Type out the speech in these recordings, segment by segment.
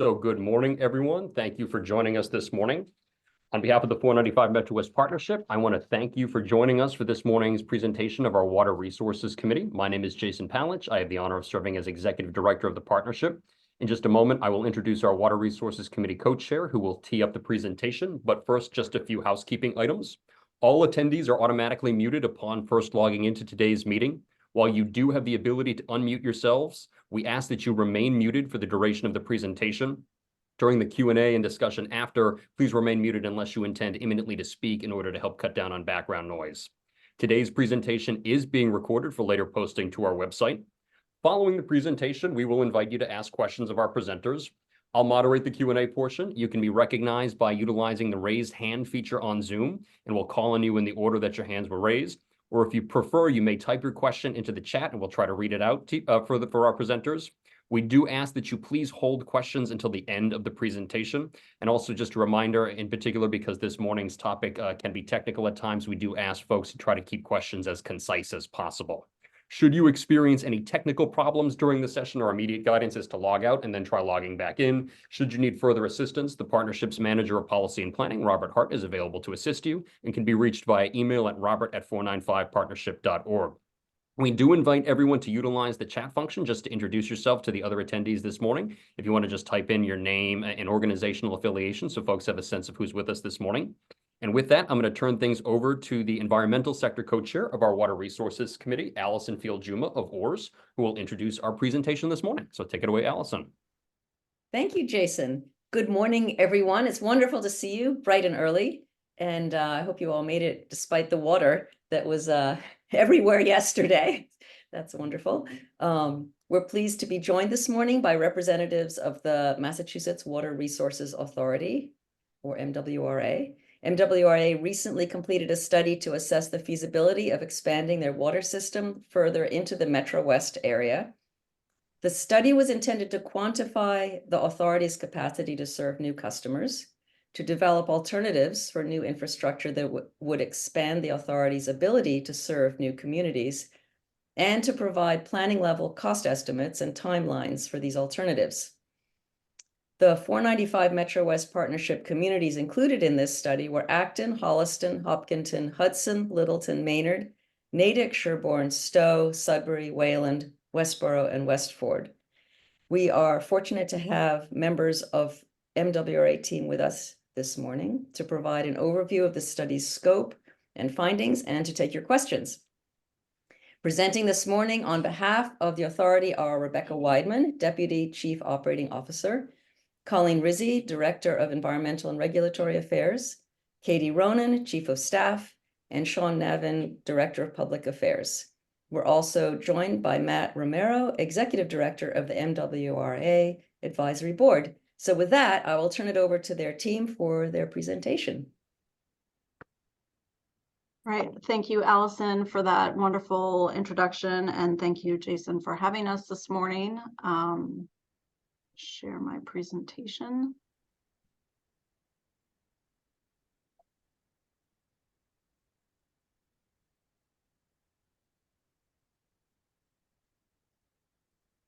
So good morning, everyone. Thank you for joining us this morning. On behalf of the 495 MetroWest Partnership, I want to thank you for joining us for this morning's presentation of our Water Resources Committee. My name is Jason Palich. I have the honor of serving as Executive Director of the Partnership. In just a moment, I will introduce our Water Resources Committee co-chair who will tee up the presentation. But first, just a few housekeeping items. All attendees are automatically muted upon first logging into today's meeting. While you do have the ability to unmute yourselves, we ask that you remain muted for the duration of the presentation. During the Q&A and discussion after, please remain muted unless you intend imminently to speak in order to help cut down on background noise. Today's presentation is being recorded for later posting to our website. Following the presentation, we will invite you to ask questions of our presenters. I'll moderate the Q&A portion. You can be recognized by utilizing the raised hand feature on Zoom, and we'll call on you in the order that your hands were raised. Or if you prefer, you may type your question into the chat and we'll try to read it out for our presenters. We do ask that you please hold questions until the end of the presentation. And also just a reminder, in particular, because this morning's topic can be technical at times, we do ask folks to try to keep questions as concise as possible. Should you experience any technical problems during the session, our immediate guidance is to log out and then try logging back in. Should you need further assistance, the Partnership's Manager of Policy and Planning, Robert Hart, is available to assist you and can be reached via email at robert@495partnership.org. We do invite everyone to utilize the chat function just to introduce yourself to the other attendees this morning. If you want to just type in your name and organizational affiliation so folks have a sense of who's with us this morning. And with that, I'm going to turn things over to the Environmental Sector Co-Chair of our Water Resources Committee, Allison Field-Juma of ORS, who will introduce our presentation this morning. So take it away, Allison. Thank you, Jason. Good morning, everyone. It's wonderful to see you bright and early. And I hope you all made it despite the water that was everywhere yesterday. That's wonderful. We're pleased to be joined this morning by representatives of the Massachusetts Water Resources Authority, or MWRA. MWRA recently completed a study to assess the feasibility of expanding their water system further into the MetroWest area. The study was intended to quantify the authority's capacity to serve new customers, to develop alternatives for new infrastructure that would expand the authority's ability to serve new communities, and to provide planning-level cost estimates and timelines for these alternatives. The 495 MetroWest Partnership communities included in this study were Acton, Holliston, Hopkinton, Hudson, Littleton, Maynard, Natick, Sherborn, Stow, Sudbury, Wayland, Westborough, and Westford. We are fortunate to have members of MWRA team with us this morning to provide an overview of the study's scope and findings and to take your questions. Presenting this morning on behalf of the authority are Rebecca Weidman, Deputy Chief Operating Officer, Colleen Rizzi, Director of Environmental and Regulatory Affairs, Katie Ronan, Chief of Staff, and Sean Navin, Director of Public Affairs. We're also joined by Matt Romero, Executive Director of the MWRA Advisory Board. So with that, I will turn it over to their team for their presentation. Right. Thank you, Allison, for that wonderful introduction. And thank you, Jason, for having us this morning. Share my presentation.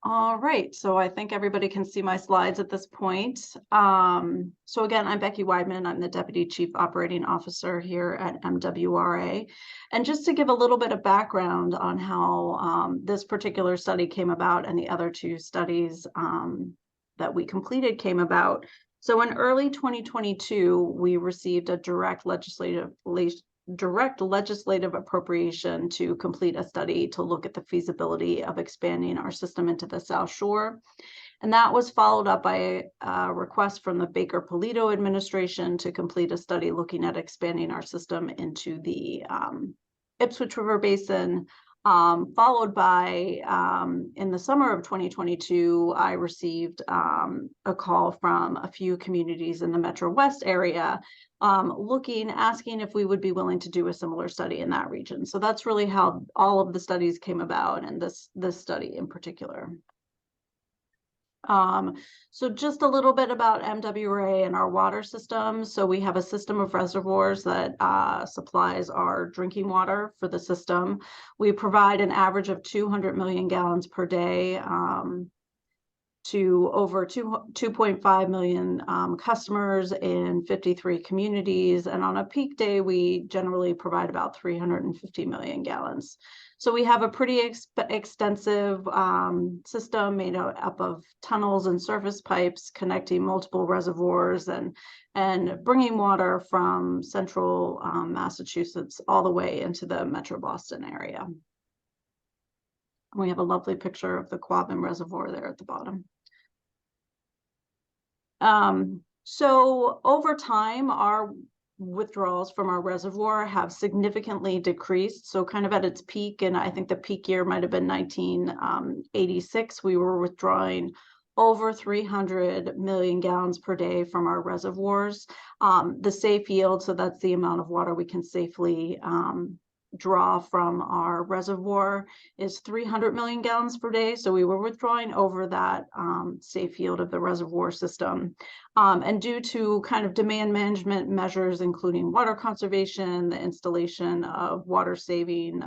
All right, so I think everybody can see my slides at this point. So again, I'm Becky Weidman. I'm the Deputy Chief Operating Officer here at MWRA. And just to give a little bit of background on how this particular study came about and the other two studies that we completed came about. So in early 2022, we received a direct legislative appropriation to complete a study to look at the feasibility of expanding our system into the South Shore. And that was followed up by a request from the Baker-Polito administration to complete a study looking at expanding our system into the Ipswich River Basin. Followed by, in the summer of 2022, I received a call from a few communities in the MetroWest area asking if we would be willing to do a similar study in that region. So that's really how all of the studies came about, and this study in particular. So just a little bit about MWRA and our water system. So we have a system of reservoirs that supplies our drinking water for the system. We provide an average of 200 million gallons per day. to over 2.5 million customers in 53 communities. And on a peak day, we generally provide about 350 million gallons. So we have a pretty extensive system made up of tunnels and surface pipes connecting multiple reservoirs and bringing water from central Massachusetts all the way into the Metro Boston area. We have a lovely picture of the Quabbin Reservoir there at the bottom. So over time, our withdrawals from our reservoir have significantly decreased. So kind of at its peak, and I think the peak year might have been 1986, we were withdrawing over 300 million gallons per day from our reservoirs. The safe yield, so that's the amount of water we can safely draw from our reservoir, is 300 million gallons per day. So we were withdrawing over that safe yield of the reservoir system. And due to kind of demand management measures, including water conservation, the installation of water saving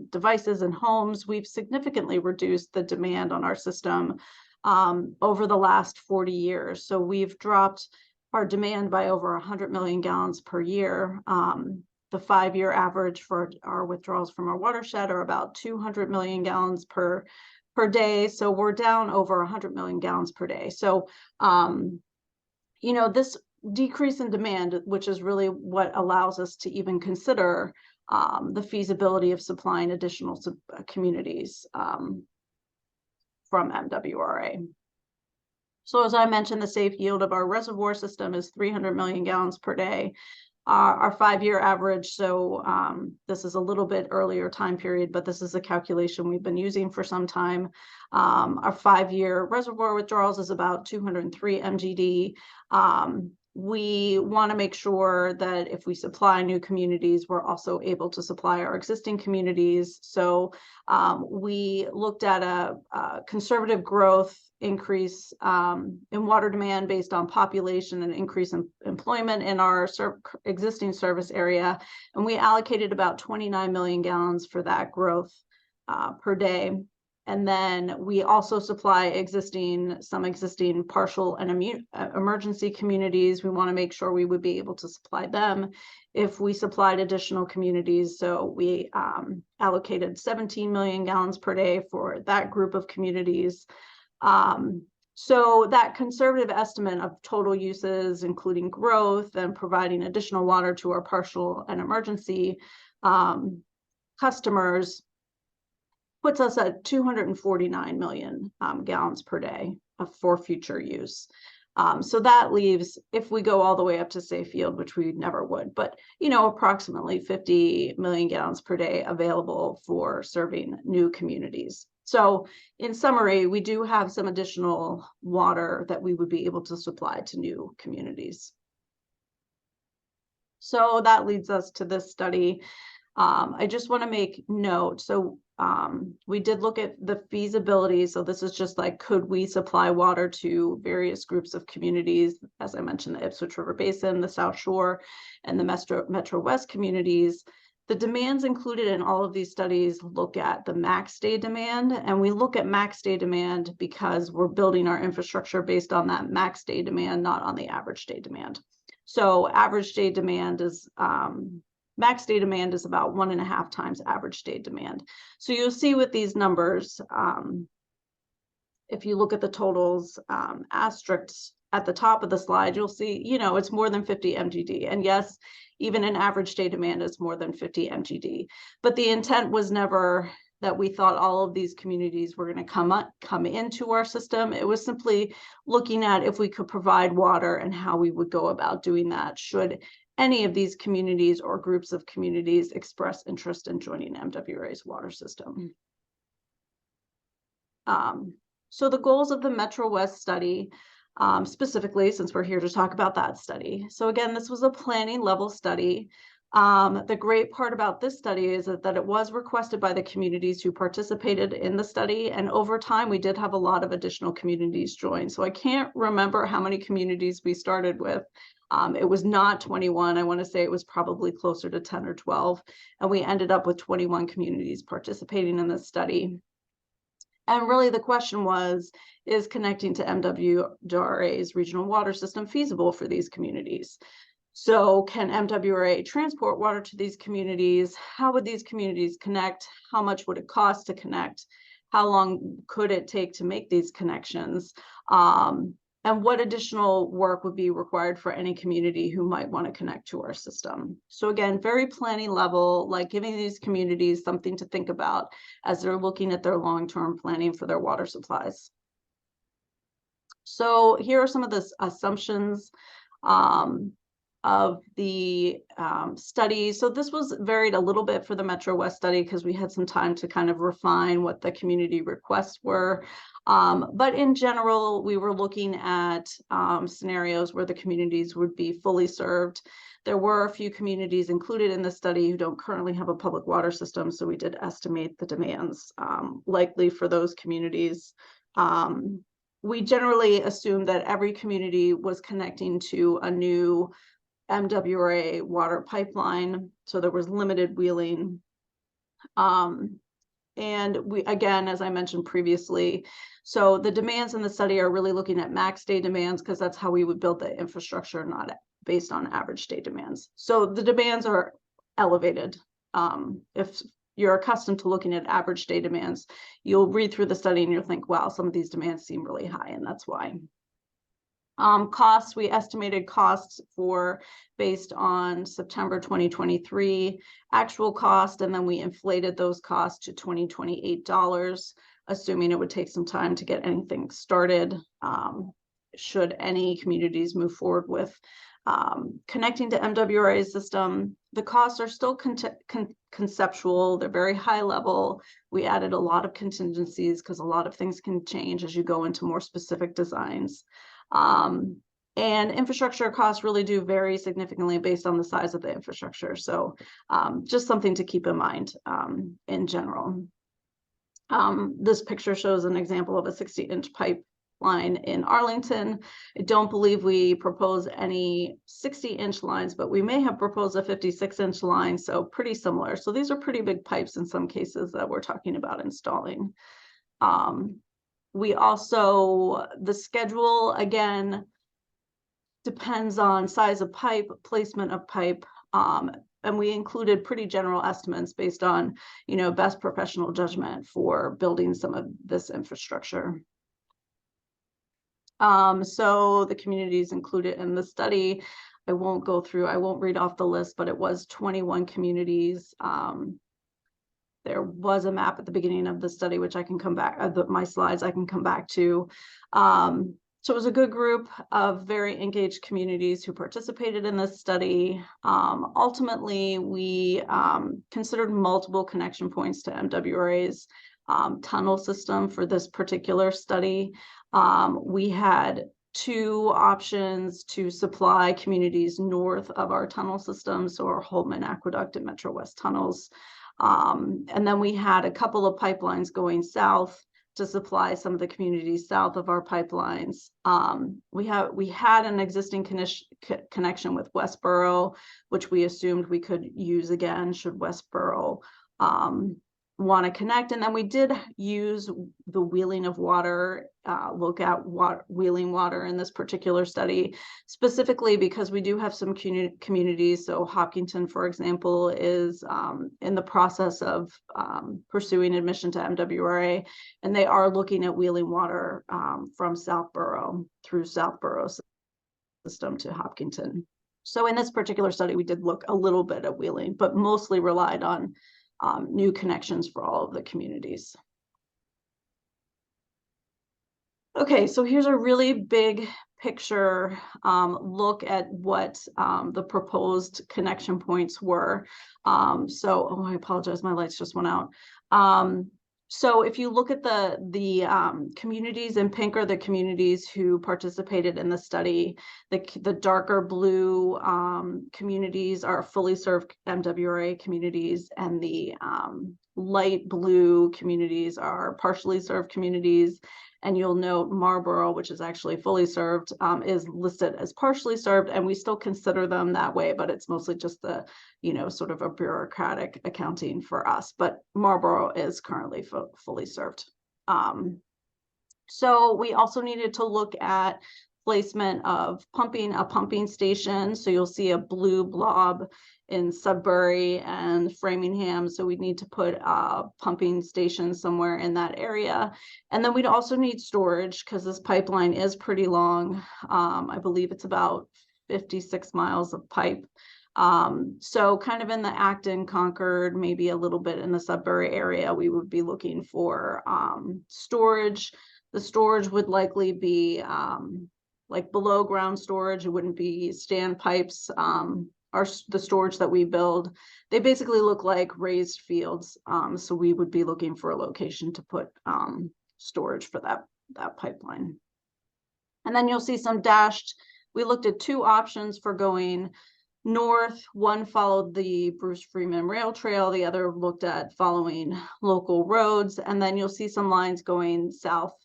devices in homes, we've significantly reduced the demand on our system over the last 40 years. So we've dropped our demand by over 100 million gallons per year. The 5-year average for our withdrawals from our watershed are about 200 million gallons per day. So we're down over 100 million gallons per day. So, you know, this decrease in demand, which is really what allows us to even consider the feasibility of supplying additional communities from MWRA. So as I mentioned, the safe yield of our reservoir system is 300 million gallons per day. Our 5-year average, so this is a little bit earlier time period, but this is a calculation we've been using for some time. Our 5-year reservoir withdrawals is about 203 MGD. We want to make sure that if we supply new communities, we're also able to supply our existing communities. So we looked at a conservative growth increase in water demand based on population and increase in employment in our existing service area. And we allocated about 29 million gallons for that growth per day. And then we also supply some existing partial and emergency communities. We want to make sure we would be able to supply them if we supplied additional communities. So we allocated 17 million gallons per day for that group of communities. So that conservative estimate of total uses, including growth and providing additional water to our partial and emergency customers, puts us at 249 million gallons per day for future use. So that leaves, if we go all the way up to safe yield, which we never would, but you know, approximately 50 million gallons per day available for serving new communities. So in summary, we do have some additional water that we would be able to supply to new communities. So that leads us to this study. I just want to make note. So we did look at the feasibility. So this is just like, could we supply water to various groups of communities? As I mentioned, the Ipswich River Basin, the South Shore, and the MetroWest communities. The demands included in all of these studies look at the max day demand, and we look at max day demand because we're building our infrastructure based on that max day demand, not on the average day demand. So average day demand is, max day demand is about 1.5 times average day demand. So you'll see with these numbers, if you look at the totals, asterisks at the top of the slide, you'll see, you know, it's more than 50 MGD. And yes, even an average day demand is more than 50 MGD. But the intent was never that we thought all of these communities were going to come into our system. It was simply looking at if we could provide water and how we would go about doing that should any of these communities or groups of communities express interest in joining MWRA's water system. So the goals of the MetroWest study, specifically, since we're here to talk about that study. So again, this was a planning level study. The great part about this study is that it was requested by the communities who participated in the study. And over time, we did have a lot of additional communities join. So I can't remember how many communities we started with. It was not 21. I want to say it was probably closer to 10 or 12. And we ended up with 21 communities participating in this study. And really the question was, is connecting to MWRA's regional water system feasible for these communities? So can MWRA transport water to these communities? How would these communities connect? How much would it cost to connect? How long could it take to make these connections? And what additional work would be required for any community who might want to connect to our system? So again, very planning level, like giving these communities something to think about as they're looking at their long-term planning for their water supplies. So here are some of the assumptions of the study. So this was varied a little bit for the MetroWest study because we had some time to kind of refine what the community requests were. But in general, we were looking at scenarios where the communities would be fully served. There were a few communities included in the study who don't currently have a public water system, so we did estimate the demands likely for those communities. We generally assumed that every community was connecting to a new MWRA water pipeline, so there was limited wheeling. And we, again, as I mentioned previously, so the demands in the study are really looking at max day demands because that's how we would build the infrastructure, not based on average day demands. So the demands are elevated. If you're accustomed to looking at average day demands, you'll read through the study and you'll think, wow, some of these demands seem really high, and that's why. Costs, we estimated costs for based on September 2023 actual cost, and then we inflated those costs to $2028, assuming it would take some time to get anything started. Should any communities move forward with connecting to MWRA's system, the costs are still conceptual. They're very high level. We added a lot of contingencies because a lot of things can change as you go into more specific designs. And infrastructure costs really do vary significantly based on the size of the infrastructure. So just something to keep in mind in general. This picture shows an example of a 60-inch pipeline in Arlington. I don't believe we propose any 60-inch lines, but we may have proposed a 56-inch line, so pretty similar. So these are pretty big pipes in some cases that we're talking about installing. We also, the schedule, again, depends on size of pipe, placement of pipe, and we included pretty general estimates based on, you know, best professional judgment for building some of this infrastructure. So the communities included in the study, I won't go through, I won't read off the list, but it was 21 communities. There was a map at the beginning of the study, which I can come back, my slides I can come back to. So it was a good group of very engaged communities who participated in this study. Ultimately, we considered multiple connection points to MWRA's tunnel system for this particular study. We had two options to supply communities north of our tunnel system, so our Holtman Aqueduct and MetroWest tunnels. And then we had a couple of pipelines going south to supply some of the communities south of our pipelines. We had an existing connection with Westborough, which we assumed we could use again should Westborough want to connect. And then we did use the wheeling of water, look at wheeling water in this particular study, specifically because we do have some communities. So Hopkinton, for example, is in the process of pursuing admission to MWRA, and they are looking at wheeling water from Southborough through Southborough system to Hopkinton. So in this particular study, we did look a little bit at wheeling, but mostly relied on new connections for all of the communities. Okay, so here's a really big picture look at what the proposed connection points were. Oh, I apologize, my lights just went out. So if you look at the communities in pink are the communities who participated in the study. The darker blue communities are fully served MWRA communities, and the light blue communities are partially served communities. And you'll note Marlborough, which is actually fully served, is listed as partially served, and we still consider them that way, but it's mostly just the, you know, sort of a bureaucratic accounting for us. But Marlborough is currently fully served. So we also needed to look at placement of a pumping station. So you'll see a blue blob in Sudbury and Framingham. So we need to put a pumping station somewhere in that area. And then we'd also need storage because this pipeline is pretty long. I believe it's about 56 miles of pipe. So kind of in the Acton, Concord, maybe a little bit in the Sudbury area, we would be looking for storage. The storage would likely be like below ground storage. It wouldn't be stand pipes. The storage that we build, they basically look like raised fields. So we would be looking for a location to put storage for that pipeline. And then you'll see some dashed. We looked at two options for going north. One followed the Bruce Freeman Rail Trail. The other looked at following local roads. And then you'll see some lines going south.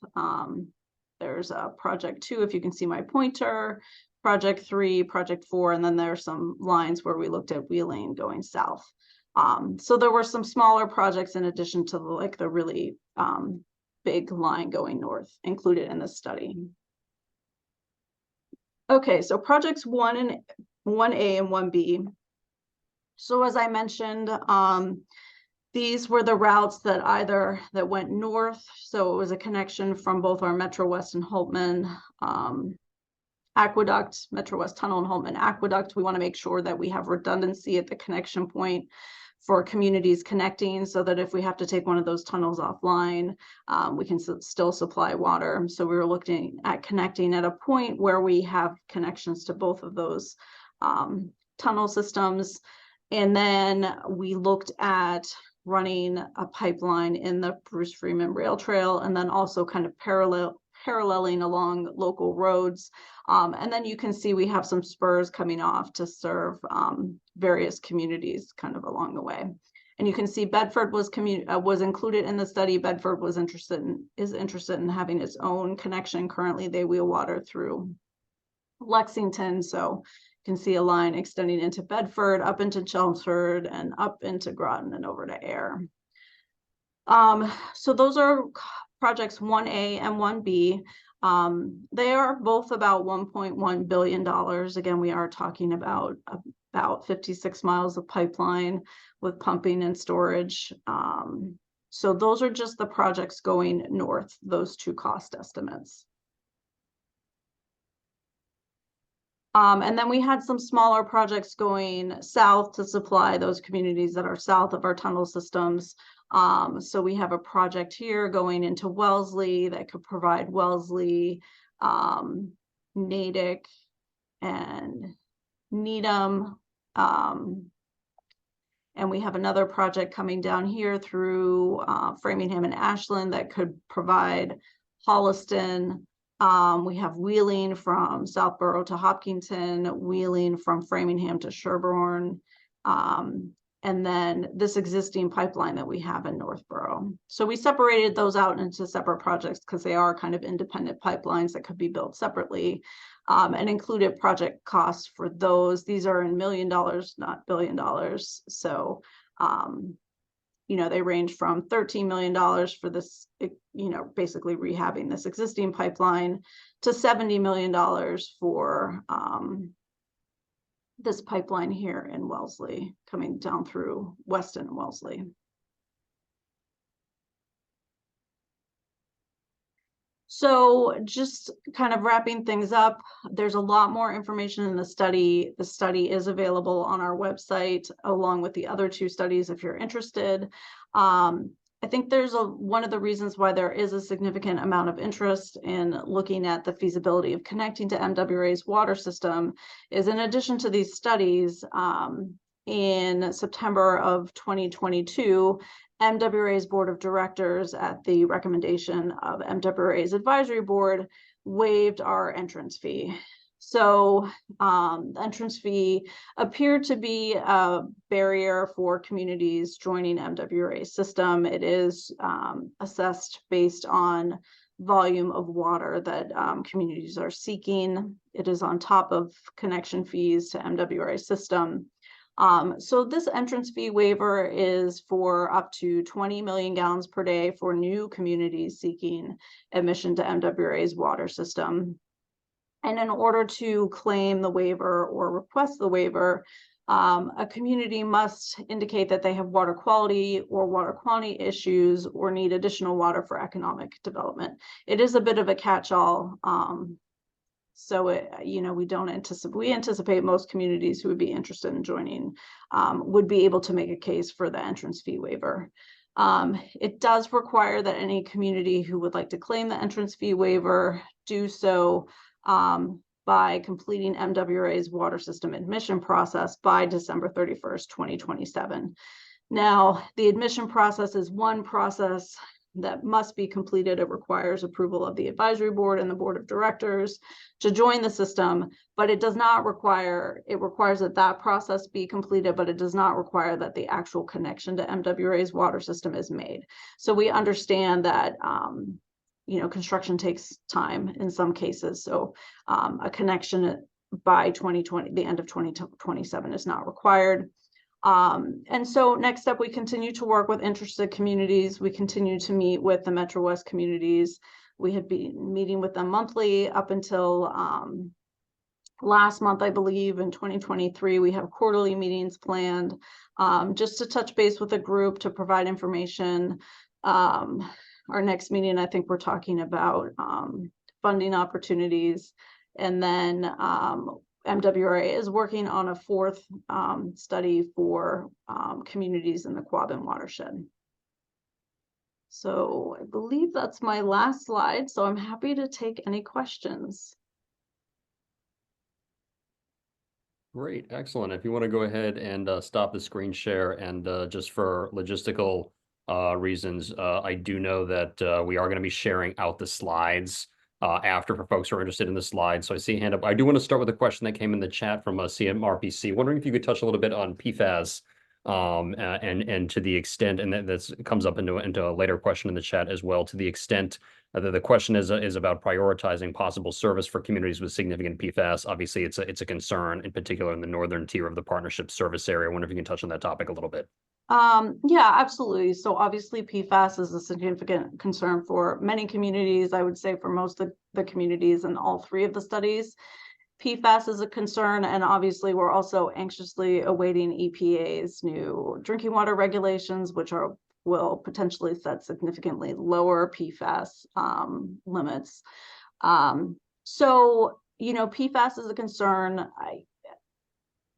There's a project 2, if you can see my pointer, project 3, project 4, and then there's some lines where we looked at wheeling going south. So there were some smaller projects in addition to the really big line going north included in the study. Okay, so projects 1A and 1B. So as I mentioned, these were the routes that went north. So it was a connection from both our MetroWest and Holtman aqueduct, MetroWest Tunnel and Holtman aqueduct. We want to make sure that we have redundancy at the connection point for communities connecting, so that if we have to take one of those tunnels offline, we can still supply water. So we were looking at connecting at a point where we have connections to both of those tunnel systems. And then we looked at running a pipeline in the Bruce Freeman Rail Trail, and then also kind of paralleling along local roads. And then you can see we have some spurs coming off to serve various communities kind of along the way. And you can see Bedford was included in the study. Bedford is interested in having its own connection. Currently, they wheel water through Lexington. So you can see a line extending into Bedford, up into Chelmsford, and up into Groton and over to Ayr. So those are projects 1A and 1B. They are both about $1.1 billion. Again, we are talking about 56 miles of pipeline with pumping and storage. So those are just the projects going north, those two cost estimates. And then we had some smaller projects going south to supply those communities that are south of our tunnel systems. So we have a project here going into Wellesley that could provide Wellesley, Natick, and Needham. And we have another project coming down here through Framingham and Ashland that could provide Holliston. We have wheeling from Southborough to Hopkinton, wheeling from Framingham to Sherborn, and then this existing pipeline that we have in Northborough. So we separated those out into separate projects because they are kind of independent pipelines that could be built separately, and included project costs for those. These are in $1 million, not $1 billion. So they range from $13 million for this, basically rehabbing this existing pipeline, to $70 million for this pipeline here in Wellesley, coming down through Weston and Wellesley. So just kind of wrapping things up, there's a lot more information in the study. The study is available on our website, along with the other two studies if you're interested. I think there's one of the reasons why there is a significant amount of interest in looking at the feasibility of connecting to MWRA's water system is, in addition to these studies, in September of 2022, MWRA's board of directors, at the recommendation of MWRA's advisory board, waived our entrance fee. So the entrance fee appeared to be a barrier for communities joining MWRA's system. It is assessed based on volume of water that communities are seeking. It is on top of connection fees to MWRA's system. So this entrance fee waiver is for up to 20 million gallons per day for new communities seeking admission to MWRA's water system. And in order to claim the waiver or request the waiver, a community must indicate that they have water quality or water quantity issues or need additional water for economic development. It is a bit of a catch-all. So we anticipate most communities who would be interested in joining would be able to make a case for the entrance fee waiver. It does require that any community who would like to claim the entrance fee waiver do so by completing MWRA's water system admission process by December 31st, 2027. Now, the admission process is one process that must be completed. It requires approval of the advisory board and the board of directors to join the system, but it does not require, it requires that that process be completed, but it does not require that the actual connection to MWRA's water system is made. So we understand that construction takes time in some cases. So a connection by the end of 2027 is not required. And so next step, we continue to work with interested communities. We continue to meet with the MetroWest communities. We had been meeting with them monthly up until last month, I believe, in 2023. We have quarterly meetings planned just to touch base with the group to provide information. Our next meeting, I think we're talking about funding opportunities. And then MWRA is working on a fourth study for communities in the Quabbin watershed. So I believe that's my last slide. So I'm happy to take any questions. Great, excellent. If you want to go ahead and stop the screen share, and just for logistical reasons, I do know that we are going to be sharing out the slides after for folks who are interested in the slides. So I see a hand up. I do want to start with a question that came in the chat from CMRPC. Wondering if you could touch a little bit on PFAS and to the extent, and that comes up into a later question in the chat as well, to the extent that the question is about prioritizing possible service for communities with significant PFAS. Obviously, it's a concern, in particular in the northern tier of the partnership service area. I wonder if you can touch on that topic a little bit. Yeah, absolutely. So obviously PFAS is a significant concern for many communities. I would say for most of the communities in all three of the studies, PFAS is a concern. And obviously we're also anxiously awaiting EPA's new drinking water regulations, which will potentially set significantly lower PFAS limits. So, PFAS is a concern.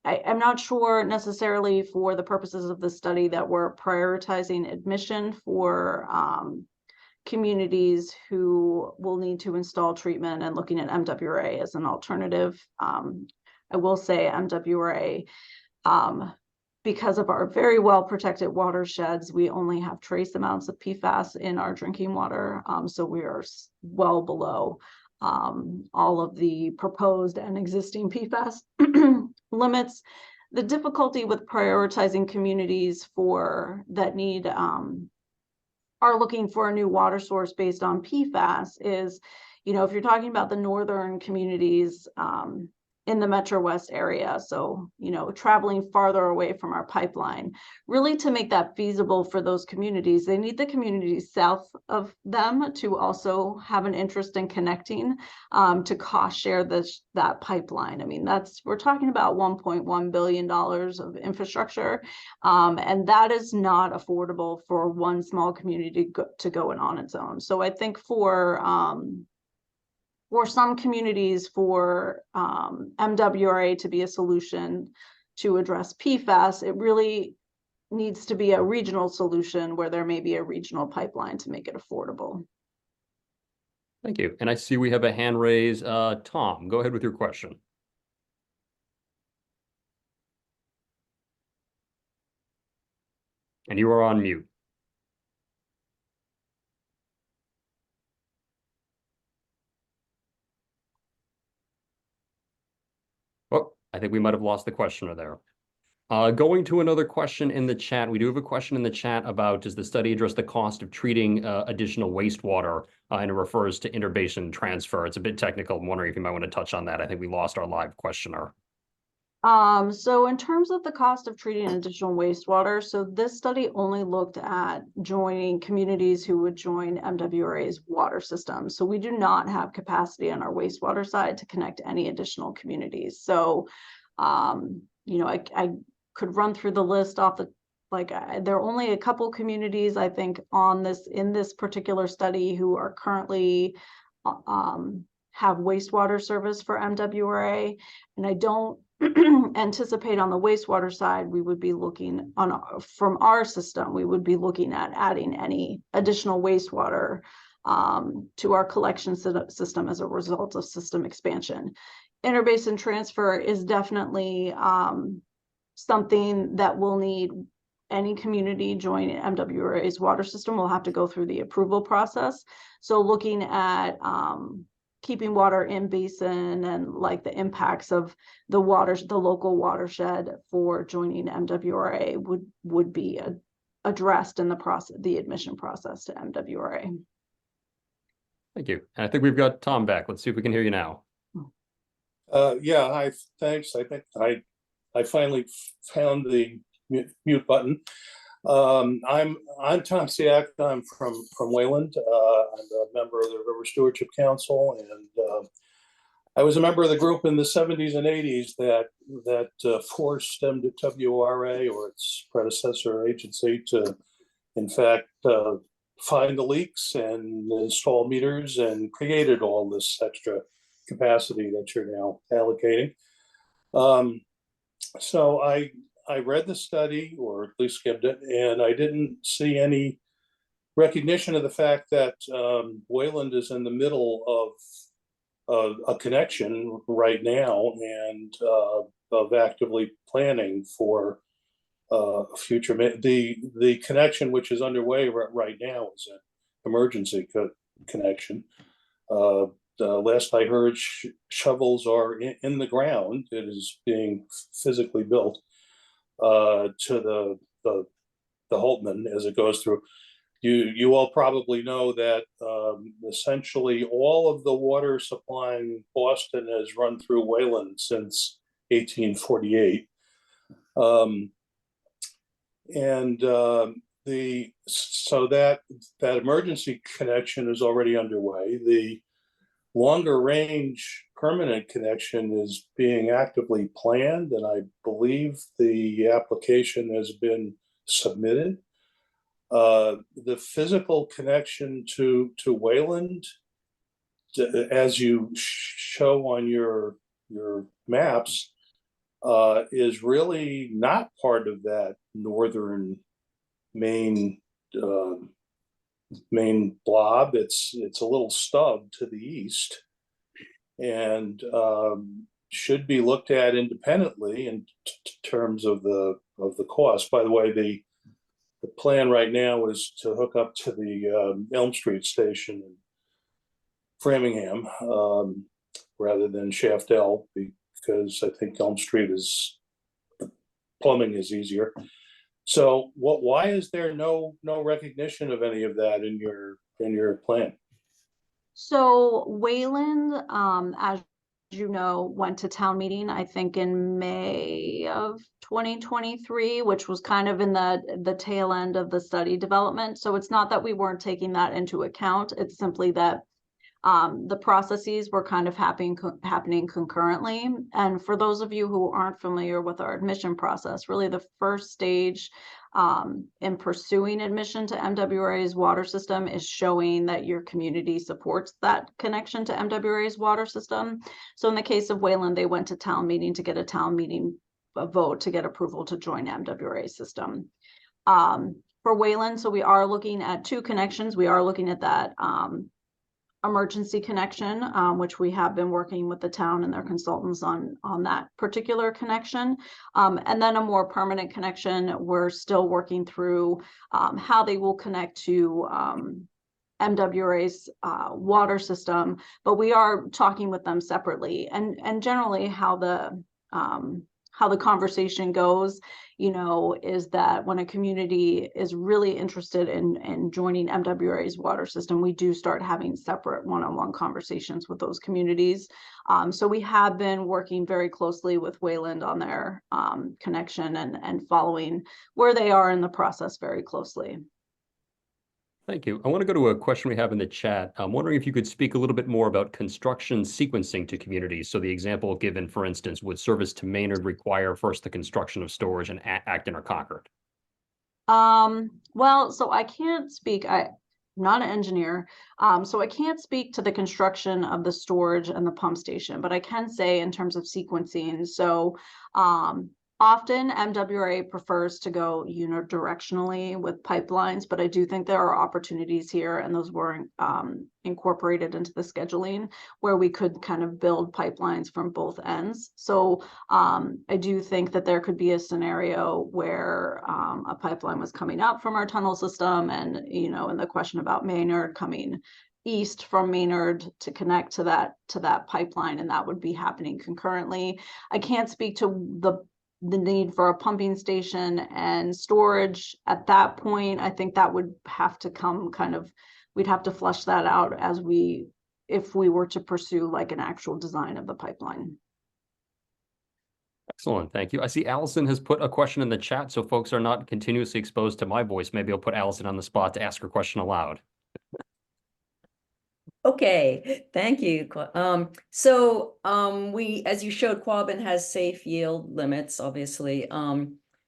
I'm not sure necessarily for the purposes of the study that we're prioritizing admission for communities who will need to install treatment and looking at MWRA as an alternative. I will say MWRA, because of our very well protected watersheds, we only have trace amounts of PFAS in our drinking water. So we are well below all of the proposed and existing PFAS limits. The difficulty with prioritizing communities that need are looking for a new water source based on PFAS is, if you're talking about the northern communities in the MetroWest area, so traveling farther away from our pipeline, really to make that feasible for those communities, they need the communities south of them to also have an interest in connecting to cost share that pipeline. I mean, we're talking about $1.1 billion of infrastructure, and that is not affordable for one small community to go in on its own. So I think for some communities, for MWRA to be a solution to address PFAS, it really needs to be a regional solution where there may be a regional pipeline to make it affordable. Thank you. And I see we have a hand raised. Tom, go ahead with your question. And you are on mute. Oh, I think we might have lost the questioner there. Going to another question in the chat. We do have a question in the chat about, does the study address the cost of treating additional wastewater? And it refers to interbasin transfer. It's a bit technical. I'm wondering if you might want to touch on that. I think we lost our live questioner. So in terms of the cost of treating additional wastewater, so this study only looked at joining communities who would join MWRA's water system. So we do not have capacity on our wastewater side to connect any additional communities. So, you know, I could run through the list off the, there are only a couple communities, I think, in this particular study who are currently, have wastewater service for MWRA. And I don't anticipate on the wastewater side, we would be looking from our system, we would be looking at adding any additional wastewater to our collection system as a result of system expansion. Interbasin transfer is definitely something that will need any community joining MWRA's water system will have to go through the approval process. So looking at keeping water in basin and like the impacts of the local watershed for joining MWRA would be addressed in the admission process to MWRA. Thank you. And I think we've got Tom back. Let's see if we can hear you now. Yeah, hi, thanks. I think I finally found the mute button. I'm Tom Siak. I'm from Wayland. I'm a member of the River Stewardship Council, and I was a member of the group in the 70s and 80s that forced MWRA or its predecessor agency to, in fact, find the leaks and install meters and created all this extra capacity that you're now allocating. So I read the study, or at least skimmed it, and I didn't see any recognition of the fact that Wayland is in the middle of a connection right now and of actively planning for future. The connection which is underway right now is an emergency connection. Last I heard, shovels are in the ground. It is being physically built to the Holtman as it goes through. You all probably know that essentially all of the water supplying Boston has run through Wayland since 1848. So that emergency connection is already underway. The longer range permanent connection is being actively planned, and I believe the application has been submitted. The physical connection to Wayland, as you show on your maps, is really not part of that northern main blob. It's a little stub to the east, and should be looked at independently in terms of the cost. By the way, the plan right now is to hook up to the Elm Street station in Framingham rather than Shaft L, because I think Elm Street plumbing is easier. So why is there no recognition of any of that in your plan? So Wayland, as you know, went to town meeting, I think in May of 2023, which was kind of in the tail end of the study development. So it's not that we weren't taking that into account. It's simply that the processes were kind of happening concurrently. And for those of you who aren't familiar with our admission process, really the first stage in pursuing admission to MWRA's water system is showing that your community supports that connection to MWRA's water system. So in the case of Wayland, they went to town meeting to get a vote to get approval to join MWRA's system. For Wayland, so we are looking at two connections. We are looking at that emergency connection, which we have been working with the town and their consultants on that particular connection. And then a more permanent connection, we're still working through how they will connect to MWRA's water system, but we are talking with them separately. And generally how how the conversation goes, you know, is that when a community is really interested in joining MWRA's water system, we do start having separate one-on-one conversations with those communities. So we have been working very closely with Wayland on their connection and following where they are in the process very closely. Thank you. I want to go to a question we have in the chat. I'm wondering if you could speak a little bit more about construction sequencing to communities. So the example given, for instance, would service to Maynard require first the construction of storage in Acton or Concord? Well, so I can't speak, I'm not an engineer, so I can't speak to the construction of the storage and the pump station, but I can say in terms of sequencing. So often MWRA prefers to go unidirectionally with pipelines, but I do think there are opportunities here, and those were incorporated into the scheduling where we could kind of build pipelines from both ends. So I do think that there could be a scenario where a pipeline was coming up from our tunnel system, and, you know, and the question about Maynard coming east from Maynard to connect to that pipeline, and that would be happening concurrently. I can't speak to the need for a pumping station and storage at that point. I think that would have to come kind of, we'd have to flush that out if we were to pursue like an actual design of the pipeline. Excellent. Thank you. I see Allison has put a question in the chat, so folks are not continuously exposed to my voice. Maybe I'll put Allison on the spot to ask her question aloud. Okay, thank you. So as you showed, Quabbin has safe yield limits, obviously.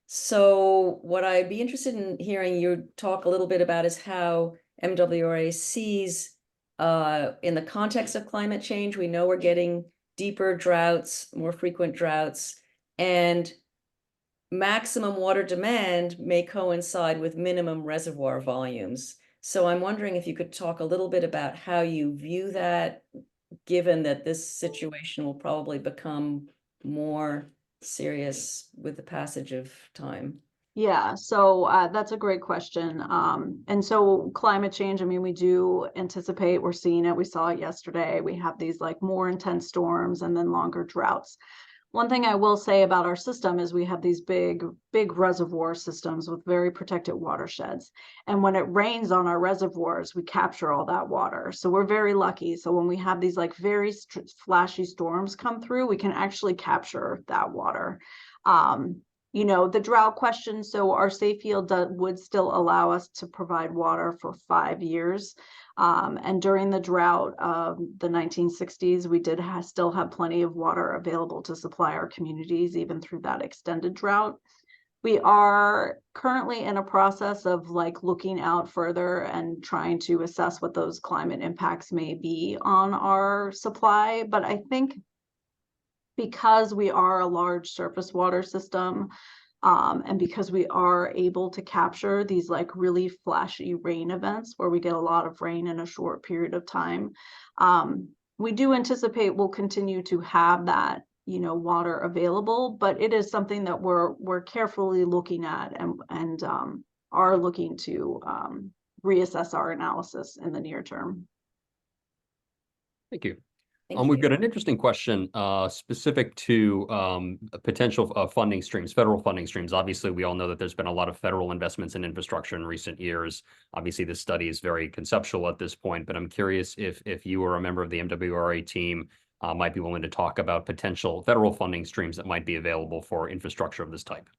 So what I'd be interested in hearing you talk a little bit about is how MWRA sees in the context of climate change. We know we're getting deeper droughts, more frequent droughts, and maximum water demand may coincide with minimum reservoir volumes. So I'm wondering if you could talk a little bit about how you view that, given that this situation will probably become more serious with the passage of time. Yeah, so that's a great question. And so climate change, I mean, we do anticipate, we're seeing it, we saw it yesterday. We have these like more intense storms and then longer droughts. One thing I will say about our system is we have these big reservoir systems with very protected watersheds. And when it rains on our reservoirs, we capture all that water. So we're very lucky. So when we have these like very flashy storms come through, we can actually capture that water. You know, the drought question, so our safe yield would still allow us to provide water for 5 years. And during the drought of the 1960s, we did still have plenty of water available to supply our communities, even through that extended drought. We are currently in a process of like looking out further and trying to assess what those climate impacts may be on our supply. But I think because we are a large surface water system, and because we are able to capture these like really flashy rain events where we get a lot of rain in a short period of time, we do anticipate we'll continue to have that, you know, water available, but it is something that we're carefully looking at and are looking to reassess our analysis in the near term. Thank you. Thank We've you. got an interesting question specific to potential funding streams, federal funding streams. Obviously, we all know that there's been a lot of federal investments in infrastructure in recent years. Obviously, this study is very conceptual at this point, but I'm curious if you or a member of the MWRA team might be willing to talk about potential federal funding streams that might be available for infrastructure of this type.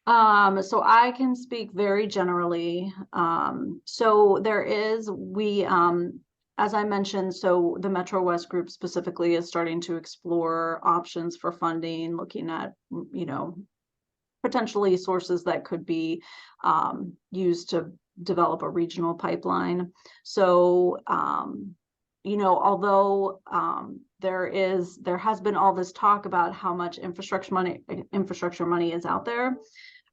So I can speak very generally. So there is, as I mentioned, so the MetroWest group specifically is starting to explore options for funding, looking at, you know, potentially sources that could be used to develop a regional pipeline. So, you know, although there has been all this talk about how much infrastructure money is out there,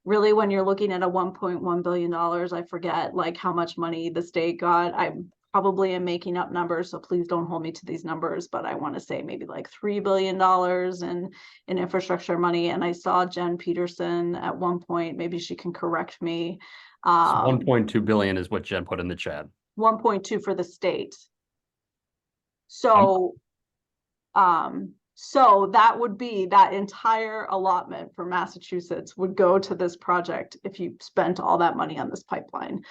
really, when you're looking at a $1.1 billion, I forget like how much money the state got. I probably am making up numbers, so please don't hold me to these numbers, but I want to say maybe like $3 billion in infrastructure money. And I saw Jen Peterson at one point, maybe she can correct me. 1.2 billion is what Jen put in the chat. 1.2 for the state. So So that would be that entire allotment for Massachusetts would go to this project if you spent all that money on this pipeline.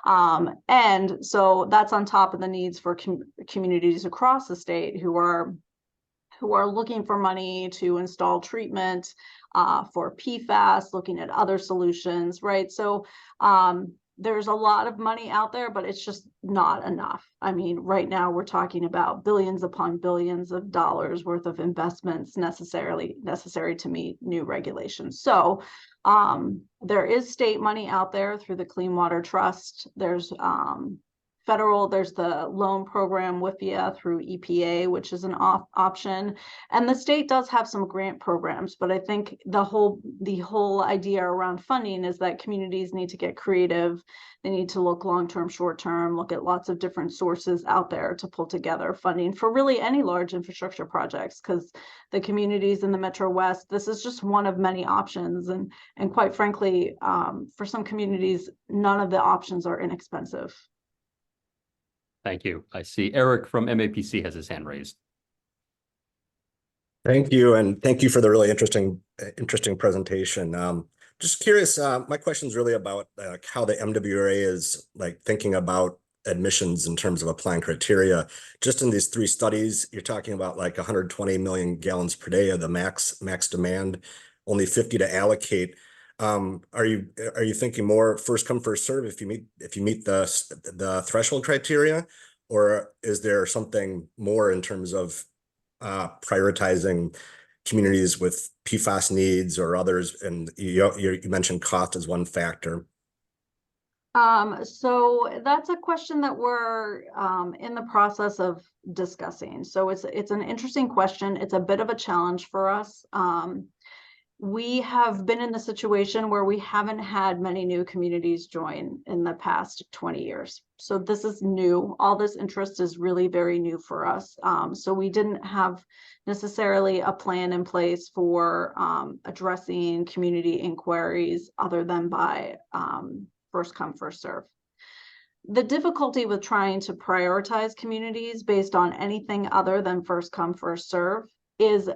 And so that's on top of the needs for communities across the state who are looking for money to install treatment for PFAS, looking at other solutions, right? So there's a lot of money out there, but it's just not enough. I mean, right now we're talking about billions upon billions of dollars worth of investments necessary to meet new regulations. So there is state money out there through the Clean Water Trust. There's federal, there's the loan program WIFIA through EPA, which is an option. And the state does have some grant programs, but I think the whole idea around funding is that communities need to get creative. They need to look long-term, short-term, look at lots of different sources out there to pull together funding for really any large infrastructure projects, because the communities in the Metro West, this is just one of many options. And quite frankly, for some communities, none of the options are inexpensive. Thank you. I see Eric from MAPC has his hand raised. Thank you, and thank you for the really interesting presentation. Just curious, my question is really about how the MWRA is thinking about admissions in terms of applying criteria. Just in these 3 studies, you're talking about 120 million gallons per day of the max demand, only 50 to allocate. Are you thinking more first come first serve if you meet the threshold criteria, or is there something more in terms of prioritizing communities with PFAS needs or others? And you mentioned cost as one factor. So that's a question that we're in the process of discussing. So it's an interesting question. It's a bit of a challenge for us. We have been in the situation where we haven't had many new communities join in the past 20 years. So this is new. All this interest is really very new for us. So we didn't have necessarily a plan in place for addressing community inquiries other than by first come, first serve. The difficulty with trying to prioritize communities based on anything other than first come, first serve is,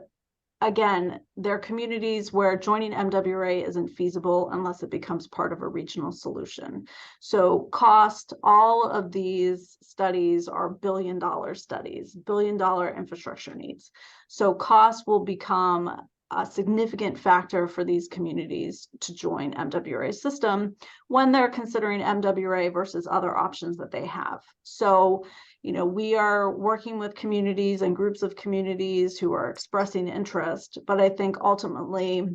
again, there are communities where joining MWRA isn't feasible unless it becomes part of a regional solution. So cost, all of these studies are billion-dollar studies, billion-dollar infrastructure needs. So cost will become a significant factor for these communities to join MWRA's system when they're considering MWRA versus other options that they have. So we are working with communities and groups of communities who are expressing interest, but I think ultimately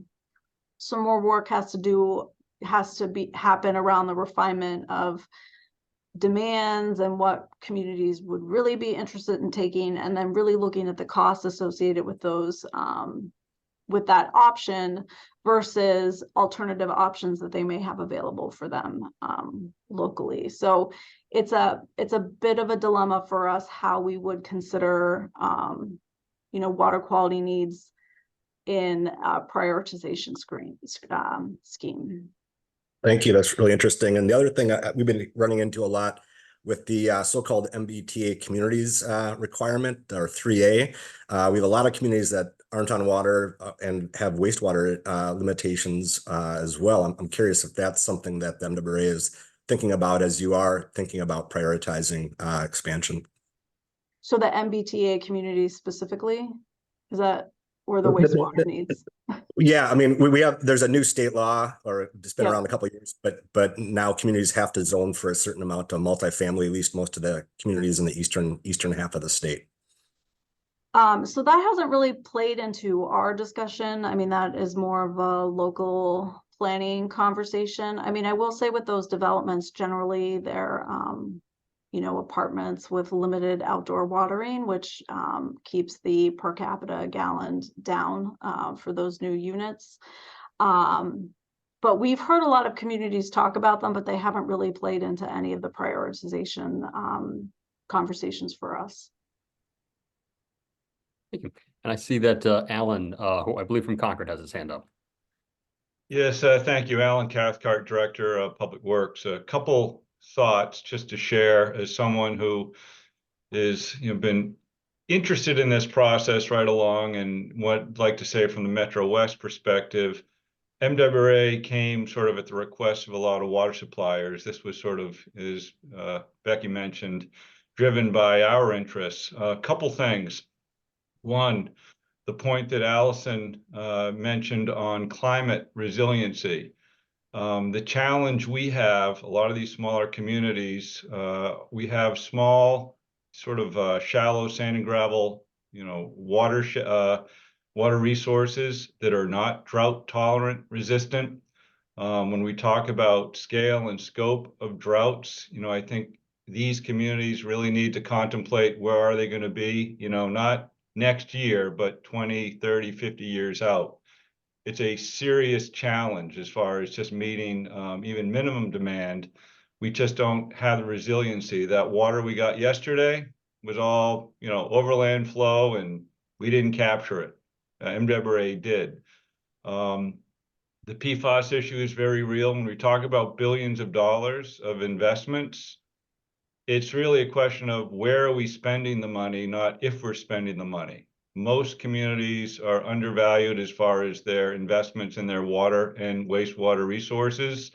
some more work has to happen around the refinement of demands and what communities would really be interested in taking, and then really looking at the costs associated with those with that option versus alternative options that they may have available for them locally. So it's a bit of a dilemma for us how we would consider water quality needs in a prioritization scheme. Thank you. That's really interesting. And the other thing we've been running into a lot with the so-called MBTA communities requirement, or 3A. We have a lot of communities that aren't on water and have wastewater limitations as well. I'm curious if that's something that the MWRA is thinking about as you are thinking about prioritizing expansion. So the MBTA communities specifically, is that where the wastewater needs? Yeah, I mean, there's a new state law, or it's been around a couple of years, but now communities have to zone for a certain amount of multifamily, at least most of the communities in the eastern half of the state. So that hasn't really played into our discussion. I mean, that is more of a local planning conversation. I mean, I will say with those developments, generally they're apartments with limited outdoor watering, which keeps the per capita gallon down for those new units. But we've heard a lot of communities talk about them, but they haven't really played into any of the prioritization conversations for us. Thank you. And I see that Alan, who I believe from Concord, has his hand up. Yes, thank you. Alan Cathcart, Director of Public Works. A couple thoughts just to share as someone who is been interested in this process right along, and what I'd like to say from the MetroWest perspective, MWRA came sort of at the request of a lot of water suppliers. This was sort of, as Becky mentioned, driven by our interests. A couple things. One, the point that Allison mentioned on climate resiliency. The challenge we have, a lot of these smaller communities, we have small, sort of shallow sand and gravel, water resources that are not drought tolerant, resistant. When we talk about scale and scope of droughts, I think these communities really need to contemplate where are they going to be, not next year, but 20, 30, 50 years out. It's a serious challenge as far as just meeting even minimum demand. We just don't have the resiliency. That water we got yesterday was all, overland flow, and we didn't capture it. MWRA did. The PFAS issue is very real. When we talk about billions of dollars of investments, it's really a question of where are we spending the money, not if we're spending the money. Most communities are undervalued as far as their investments in their water and wastewater resources.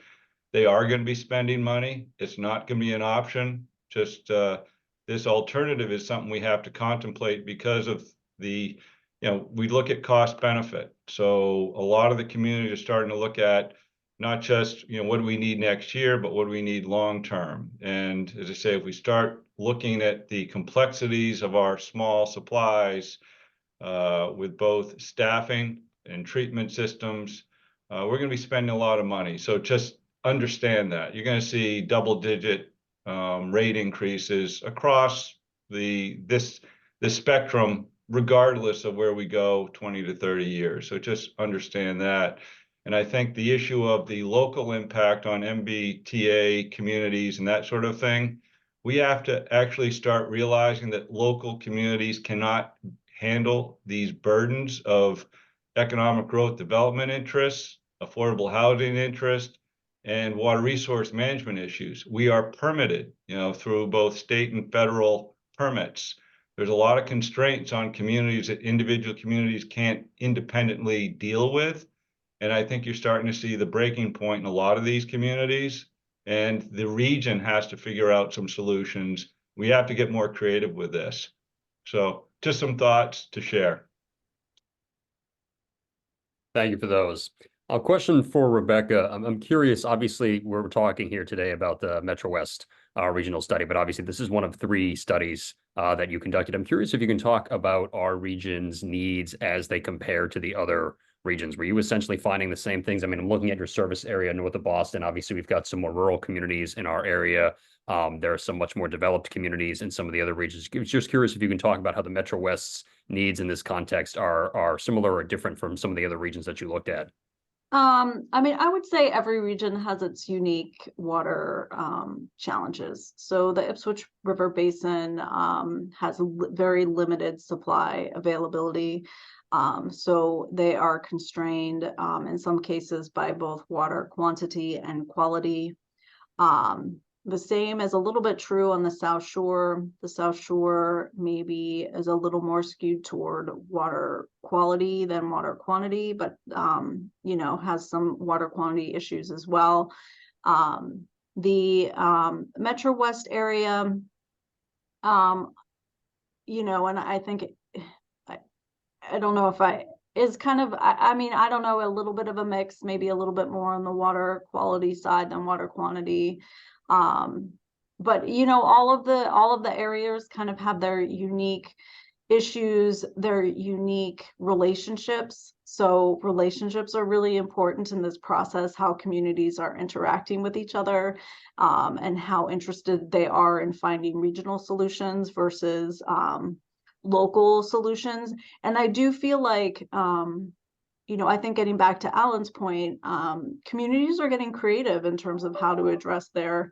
They are going to be spending money. It's not going to be an option. Just this alternative is something we have to contemplate because of the, we look at cost benefit. So a lot of the communities are starting to look at not just, what do we need next year, but what do we need long term? And as I say, if we start looking at the complexities of our small supplies, with both staffing and treatment systems, we're going to be spending a lot of money. So just understand that. You're going to see double-digit rate increases across the spectrum, regardless of where we go 20 to 30 years. So just understand that. And I think the issue of the local impact on MBTA communities and that sort of thing, we have to actually start realizing that local communities cannot handle these burdens of economic growth development interests, affordable housing interest, and water resource management issues. We are permitted, through both state and federal permits. There's a lot of constraints on communities that individual communities can't independently deal with. And I think you're starting to see the breaking point in a lot of these communities, and the region has to figure out some solutions. We have to get more creative with this. So just some thoughts to share. Thank you for those. A question for Rebecca. I'm curious, obviously, we're talking here today about the MetroWest regional study, but obviously this is one of 3 studies that you conducted. I'm curious if you can talk about our region's needs as they compare to the other regions. Were you essentially finding the same things? I mean, I'm looking at your service area north of Boston. Obviously, we've got some more rural communities in our area. There are some much more developed communities in some of the other regions. Just curious if you can talk about how the MetroWest's needs in this context are similar or different from some of the other regions that you looked at. I mean, I would say every region has its unique water challenges. So the Ipswich River Basin has very limited supply availability. So they are constrained in some cases by both water quantity and quality. The same is a little bit true on the South Shore. The South Shore maybe is a little more skewed toward water quality than water quantity, but has some water quantity issues as well. The MetroWest area, and I think I don't know if is kind of, I mean, I don't know, a little bit of a mix, maybe a little bit more on the water quality side than water quantity. But all of the areas kind of have their unique issues, their unique relationships. So relationships are really important in this process, how communities are interacting with each other, and how interested they are in finding regional solutions versus local solutions. And I do feel like I think getting back to Alan's point, communities are getting creative in terms of how to address their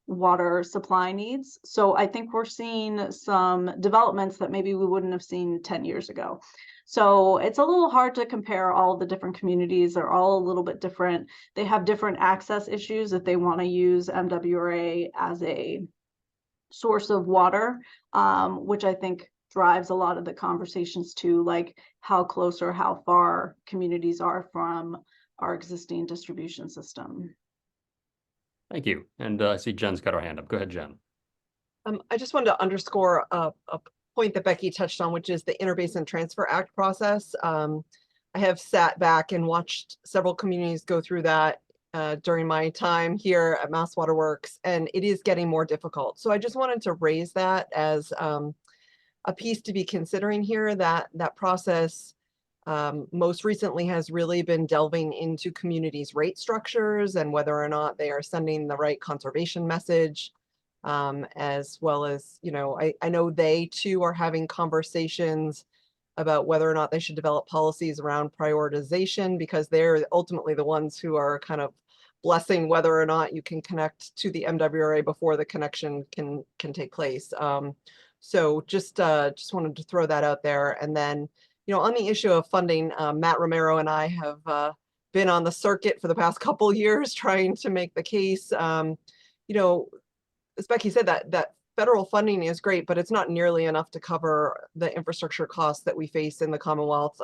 water supply needs. So I think we're seeing some developments that maybe we wouldn't have seen 10 years ago. So it's a little hard to compare all the different communities. They're all a little bit different. They have different access issues if they want to use MWRA as a source of water, which I think drives a lot of the conversations to like how close or how far communities are from our existing distribution system. Thank you. And I see Jen's got her hand up. Go ahead, Jen. I just wanted to underscore a point that Becky touched on, which is the Interbasin Transfer Act process. I have sat back and watched several communities go through that during my time here at Mass Water Works, and it is getting more difficult. So I just wanted to raise that as a piece to be considering here, that process most recently has really been delving into communities' rate structures and whether or not they are sending the right conservation message, as well as, you know, I know they too are having conversations about whether or not they should develop policies around prioritization, because they're ultimately the ones who are kind of blessing whether or not you can connect to the MWRA before the connection can take place. So just wanted to throw that out there. And then, you know, on the issue of funding, Matt Romero and I have been on the circuit for the past couple years trying to make the case. You know, as Becky said, that federal funding is great, but it's not nearly enough to cover the infrastructure costs that we face in the Commonwealth.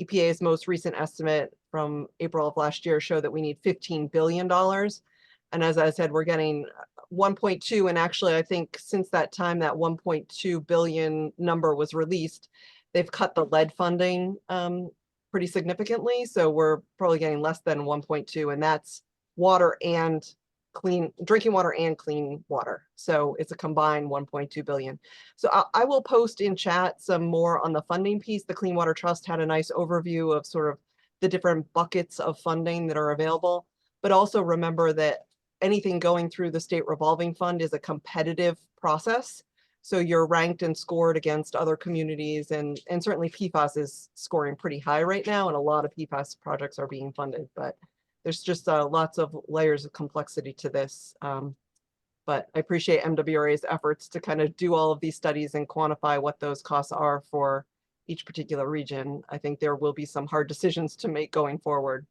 EPA's most recent estimate from April of last year showed that we need $15 billion. And as I said, we're getting 1.2. And actually, I think since that time, that 1.2 billion number was released, they've cut the lead funding pretty significantly. So we're probably getting less than 1.2, and that's water and drinking water and clean water. So it's a combined 1.2 billion. So I will post in chat some more on the funding piece. The Clean Water Trust had a nice overview of sort of the different buckets of funding that are available, but also remember that anything going through the state revolving fund is a competitive process. So you're ranked and scored against other communities, and certainly PFAS is scoring pretty high right now, and a lot of PFAS projects are being funded, but there's just lots of layers of complexity to this. But I appreciate MWRA's efforts to kind of do all of these studies and quantify what those costs are for each particular region. I think there will be some hard decisions to make going forward.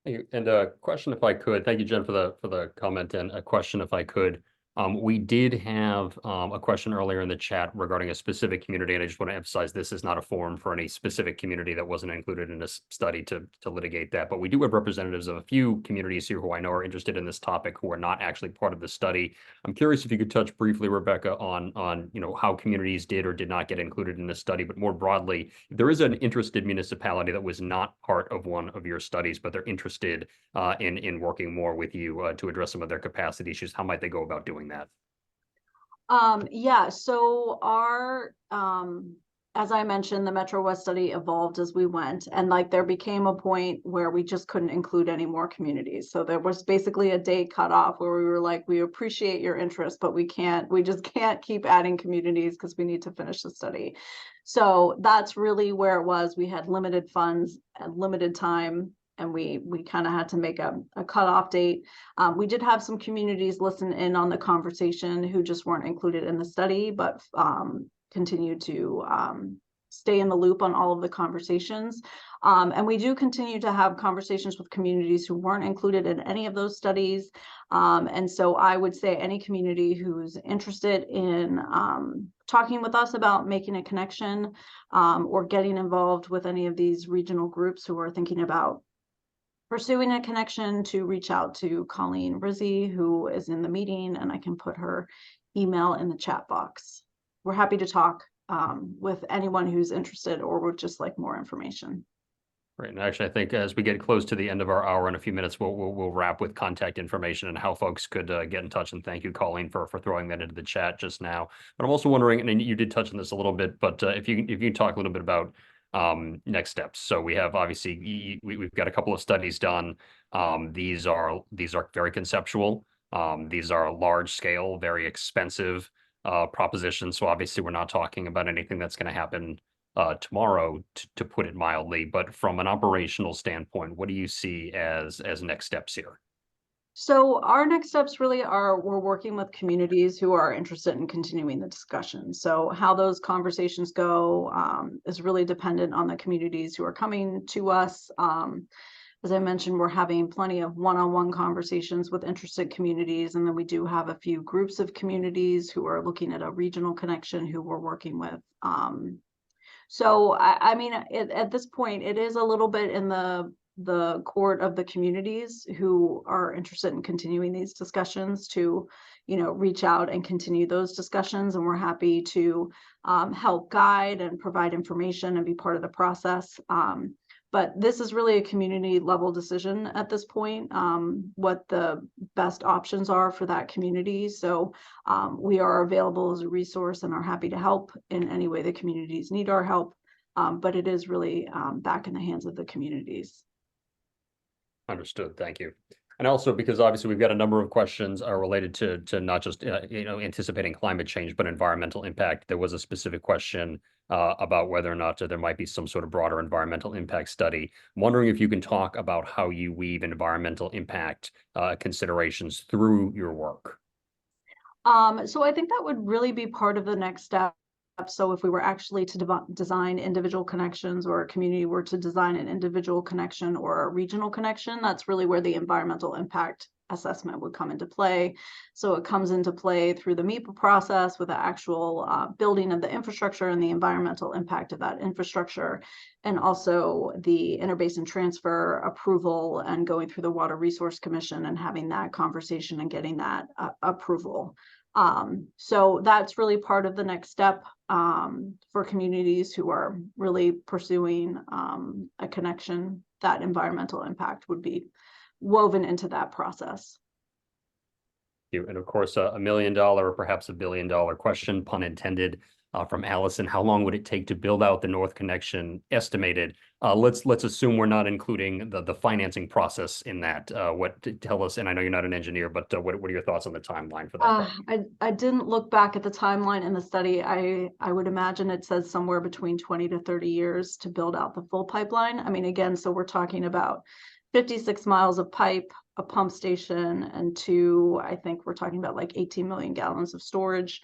Thank you. And a question, if I could. Thank you, Jen, for the comment, and a question, if I could. We did have a question earlier in the chat regarding a specific community, and I just want to emphasize this is not a forum for any specific community that wasn't included in this study to litigate that. But we do have representatives of a few communities here who I know are interested in this topic who are not actually part of the study. I'm curious if you could touch briefly, Rebecca, on you know, how communities did or did not get included in this study, but more broadly, if there is an interested municipality that was not part of one of your studies, but they're interested in working more with you to address some of their capacity issues, how might they go about doing that? Yeah, so our as I mentioned, the MetroWest study evolved as we went, and like there became a point where we just couldn't include any more communities. So there was basically a day cut off where we were like, we appreciate your interest, but we just can't keep adding communities because we need to finish the study. So that's really where it was. We had limited funds and limited time, and we kind of had to make a cutoff date. We did have some communities listen in on the conversation who just weren't included in the study, but continue to stay in the loop on all of the conversations. And we do continue to have conversations with communities who weren't included in any of those studies. And so I would say any community who's interested in talking with us about making a connection or getting involved with any of these regional groups who are thinking about pursuing a connection, to reach out to Colleen Rizzi, who is in the meeting, and I can put her email in the chat box. We're happy to talk with anyone who's interested or would just like more information. Right, and actually, I think as we get close to the end of our hour in a few minutes, we'll wrap with contact information and how folks could get in touch. And thank you, Colleen, for throwing that into the chat just now. But I'm also wondering, and you did touch on this a little bit, but if you talk a little bit about next steps. So we have obviously we've got a couple of studies done. These are very conceptual. These are large scale, very expensive propositions. So obviously we're not talking about anything that's going to happen tomorrow, to put it mildly. But from an operational standpoint, what do you see as next steps here? So our next steps really are, we're working with communities who are interested in continuing the discussion. So how those conversations go is really dependent on the communities who are coming to us. As I mentioned, we're having plenty of one-on-one conversations with interested communities, and then we do have a few groups of communities who are looking at a regional connection who we're working with. So I mean, at this point, it is a little bit in the court of the communities who are interested in continuing these discussions to, you know, reach out and continue those discussions. And we're happy to help guide and provide information and be part of the process. But this is really a community level decision at this point, what the best options are for that community. So we are available as a resource and are happy to help in any way the communities need our help. But it is really back in the hands of the communities. Understood. Thank you. And also because obviously we've got a number of questions related to not just you know, anticipating climate change, but environmental impact. There was a specific question about whether or not there might be some sort of broader environmental impact study. I'm wondering if you can talk about how you weave environmental impact considerations through your work. So I think that would really be part of the next step. So if we were actually to design individual connections, or a community were to design an individual connection or a regional connection, that's really where the environmental impact assessment would come into play. So it comes into play through the MEPA process with the actual building of the infrastructure and the environmental impact of that infrastructure, and also the interbasin transfer approval and going through the Water Resource Commission and having that conversation and getting that approval. So that's really part of the next step for communities who are really pursuing a connection. That environmental impact would be woven into that process. And of course, $1 million or perhaps $1 billion question, pun intended, from Allison. How long would it take to build out the North Connection estimated? Let's assume we're not including the financing process in that. Tell us, and I know you're not an engineer, but what are your thoughts on the timeline for that? I didn't look back at the timeline in the study. I would imagine it says somewhere between 20 to 30 years to build out the full pipeline. I mean, again, so we're talking about 56 miles of pipe, a pump station, and I think we're talking about like 18 million gallons of storage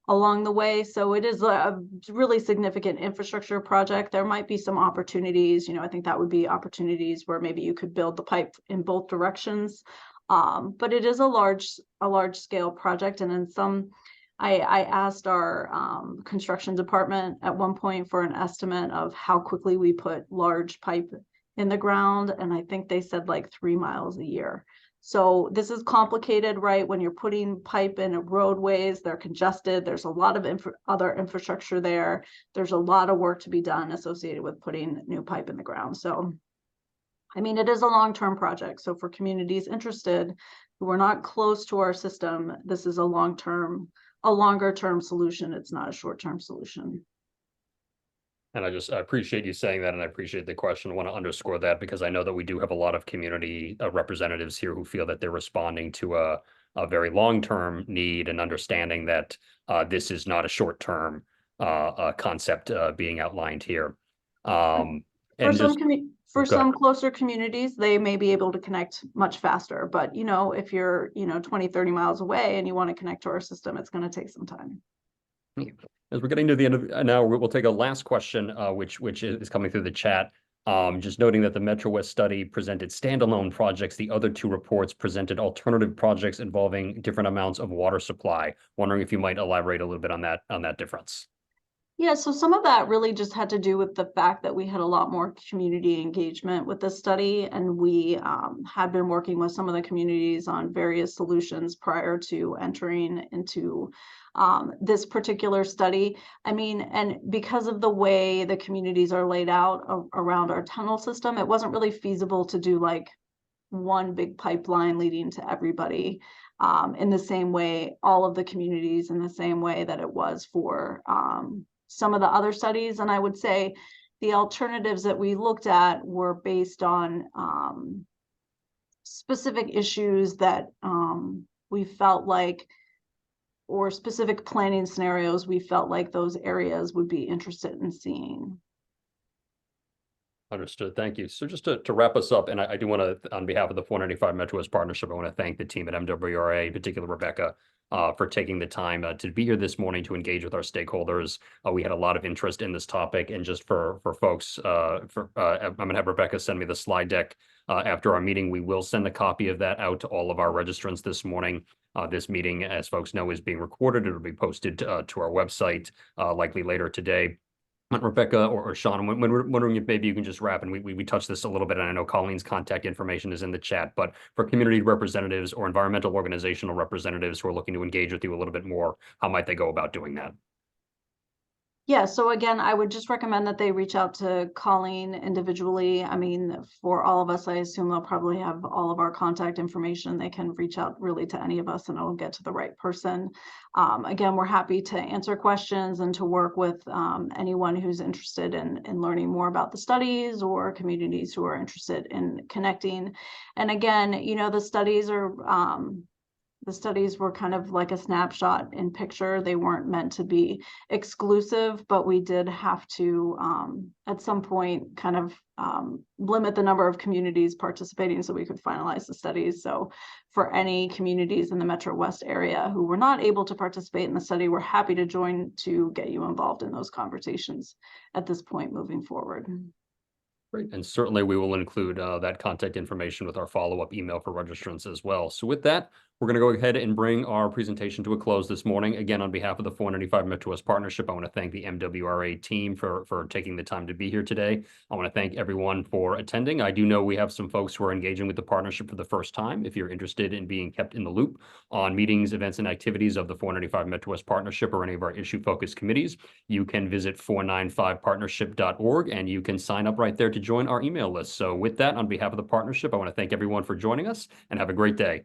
along the way. So it is a really significant infrastructure project. There might be some opportunities, you know, I think that would be opportunities where maybe you could build the pipe in both directions. But it is a large scale project. And in I asked our construction department at one point for an estimate of how quickly we put large pipe in the ground. And I think they said like 3 miles a year. So this is complicated, right? When you're putting pipe in roadways, they're congested. There's a lot of other infrastructure there. There's a lot of work to be done associated with putting new pipe in the ground. So, I mean, it is a long-term project. So for communities interested who are not close to our system, this is a longer-term solution. It's not a short-term solution. And I appreciate you saying that, and I appreciate the question. I want to underscore that because I know that we do have a lot of community representatives here who feel that they're responding to a very long-term need and understanding that this is not a short-term concept being outlined here. For some closer communities, they may be able to connect much faster. But, you know, if you're, 20, 30 miles away and you want to connect to our system, it's going to take some time. As we're getting to the end of now, we'll take a last question, which is coming through the chat. Just noting that the MetroWest study presented standalone projects. The other two reports presented alternative projects involving different amounts of water supply. Wondering if you might elaborate a little bit on that difference. Yeah, so some of that really just had to do with the fact that we had a lot more community engagement with this study, and we had been working with some of the communities on various solutions prior to entering into this particular study. I mean, and because of the way the communities are laid out around our tunnel system, it wasn't really feasible to do like one big pipeline leading to everybody in the same way, all of the communities in the same way that it was for some of the other studies. And I would say the alternatives that we looked at were based on specific issues that we felt like, or specific planning scenarios we felt like those areas would be interested in seeing. Understood. Thank you. So just to wrap us up, and I do want to, on behalf of the 495 MetroWest Partnership, I want to thank the team at MWRA, in particular Rebecca, for taking the time to be here this morning to engage with our stakeholders. We had a lot of interest in this topic, and just for folks, I'm going to have Rebecca send me the slide deck after our meeting. We will send a copy of that out to all of our registrants this morning. This meeting, as folks know, is being recorded. It'll be posted to our website likely later today. Rebecca or Sean, when we're wondering if maybe you can just wrap, and we touched this a little bit, and I know Colleen's contact information is in the chat, but for community representatives or environmental organizational representatives who are looking to engage with you a little bit more, how might they go about doing that? Yeah, so again, I would just recommend that they reach out to Colleen individually. I mean, for all of us, I assume they'll probably have all of our contact information. They can reach out really to any of us and it'll get to the right person. Again, we're happy to answer questions and to work with anyone who's interested in learning more about the studies or communities who are interested in connecting. And again, you know, the studies were kind of like a snapshot in picture. They weren't meant to be exclusive, but we did have to, at some point, kind of limit the number of communities participating so we could finalize the studies. So for any communities in the MetroWest area who were not able to participate in the study, we're happy to join to get you involved in those conversations at this point moving forward. Great. And certainly we will include that contact information with our follow-up email for registrants as well. So with that, we're going to go ahead and bring our presentation to a close this morning. Again, on behalf of the 495 MetroWest Partnership, I want to thank the MWRA team for taking the time to be here today. I want to thank everyone for attending. I do know we have some folks who are engaging with the partnership for the first time. If you're interested in being kept in the loop on meetings, events, and activities of the 495 MetroWest Partnership or any of our issue-focused committees, you can visit 495partnership.org and you can sign up right there to join our email list. So with that, on behalf of the partnership, I want to thank everyone for joining us and have a great day.